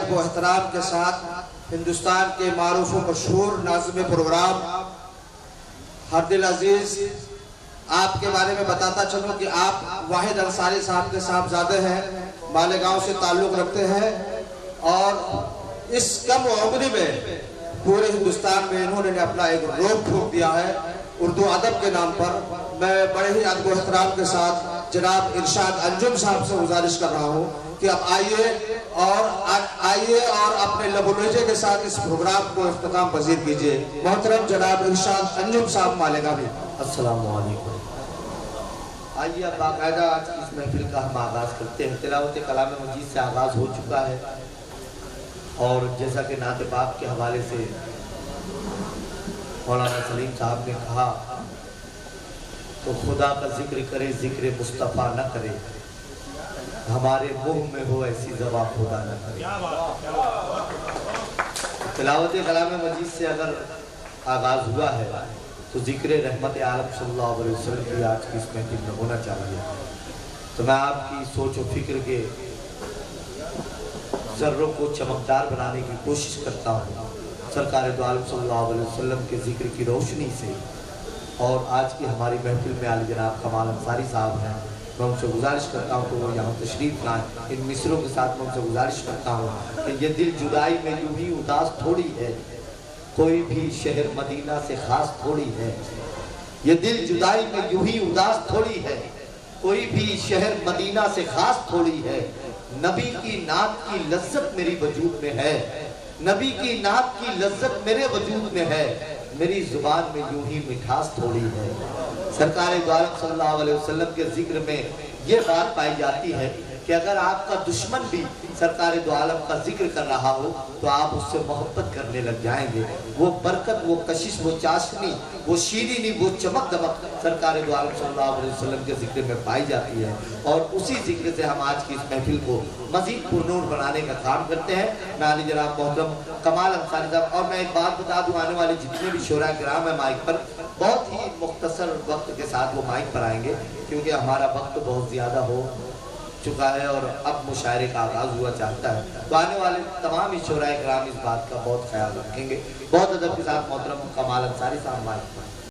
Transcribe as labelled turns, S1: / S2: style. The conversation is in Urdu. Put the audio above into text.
S1: ادب و احترام کے ساتھ ہندوستان کے معروف و مشہور ناظم پروگرام ہردل عزیز آپ کے بارے میں بتاتا چلوں کہ آپ واحد انصاری صاحب کے صاحبزادے ہیں، مالیگاؤں سے تعلق رکھتے ہیں، اور اس کم عمری میں پورے ہندوستان میں انہوں نے اپنا ایک روپ پھونک دیا ہے اردو ادب کے نام پر۔ میں بڑے ہی ادب و احترام کے ساتھ جناب ارشاد انجم صاحب سے گزارش کر رہا ہوں کہ اب آئیے اور اپنے لب و لہجے کے ساتھ اس پروگرام کو اختتام پذیر کیجئے۔ محترم جناب ارشاد انجم صاحب مالیگاؤں بھی۔
S2: السلام علیکم۔ آئیے اب باقاعدہ آج کی اس محفل کا ہم آغاز کرتے ہیں۔ تلاوت کلام مجید سے آغاز ہو چکا ہے، اور جیسا کہ نعت پاک کے حوالے سے مولانا سلیم صاحب نے کہا تو خدا کا ذکر کرے ذکر مصطفیٰ نہ کرے، ہمارے منہ میں ہو ایسی زبان خدا نہ کرے۔ تلاوت کلام مجید سے اگر آغاز ہوا ہے تو ذکر رحمت عالم صلی اللہ علیہ وسلم کی آج کی اس محفل میں ہونا چاہیے۔ تو میں آپ کی سوچ و فکر کے ذروں کو چمکدار بنانے کی کوشش کرتا ہوں سرکار دو عالم صلی اللہ علیہ وسلم کے ذکر کی روشنی سے۔ اور آج کی ہماری محفل میں علی جناب کمال انصاری صاحب ہیں، میں ان سے گزارش کرتا ہوں کہ وہ یہاں تشریف لائیں۔ ان مصروں کے ساتھ میں ان سے گزارش کرتا ہوں کہ یہ دل جدائی میں یوں ہی اداس تھوڑی ہے، کوئی بھی شہر مدینہ سے خاص تھوڑی ہے۔ یہ دل جدائی میں یوں ہی اداس تھوڑی ہے، کوئی بھی شہر مدینہ سے خاص تھوڑی ہے۔ نبی کی نعت کی لذت میری وجود میں ہے، نبی کی نعت کی لذت میرے وجود میں ہے، میری زبان میں یوں ہی مٹھاس تھوڑی ہے۔ سرکار دو عالم صلی اللہ علیہ وسلم کے ذکر میں یہ بات پائی جاتی ہے کہ اگر آپ کا دشمن بھی سرکار دو عالم کا ذکر کر رہا ہو تو آپ اس سے محبت کرنے لگ جائیں گے۔ وہ برکت، وہ کشش، وہ چاشنی، وہ شیرینی، وہ چمک دمک سرکار دو عالم صلی اللہ علیہ وسلم کے ذکر میں پائی جاتی ہے، اور اسی ذکر سے ہم آج کی اس محفل کو مزید پرنور بنانے کا کام کرتے ہیں۔ میں علی جناب محترم کمال انصاری صاحب، اور میں ایک بات بتا دوں، آنے والے جتنے بھی شعراء کرام ہیں مائک پر بہت ہی مختصر وقت کے ساتھ وہ مائک پر آئیں گے، کیونکہ ہمارا وقت بہت زیادہ ہو چکا ہے اور اب مشاعرے کا آغاز ہوا چاہتا ہے۔ تو آنے والے تمام ہی شعراء کرام اس بات کا بہت خیال رکھیں گے۔ بہت ادب کے ساتھ محترم کمال انصاری صاحب مائک پر۔